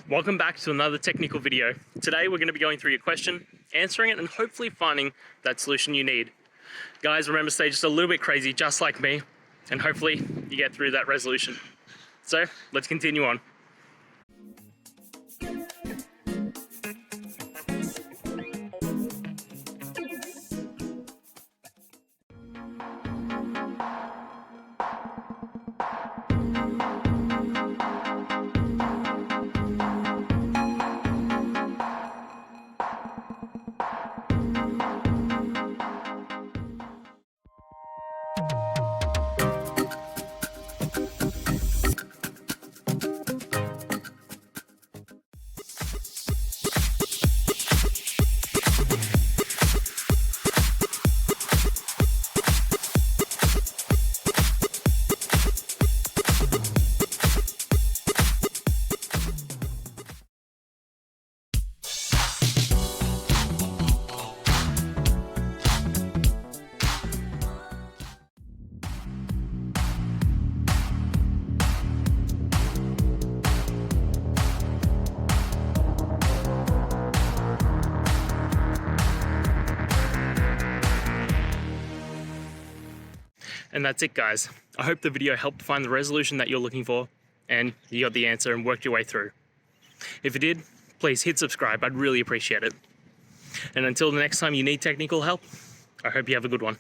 Welcome back to another technical video. Today we're going to be going through your question, answering it, and hopefully finding that solution you need. Guys, remember, stay just a little bit crazy, just like me, and hopefully you get through that resolution. So let's continue on. And that's it, guys. I hope the video helped find the resolution that you're looking for and you got the answer and worked your way through. If you did, please hit subscribe. I'd really appreciate it. And until the next time you need technical help, I hope you have a good one.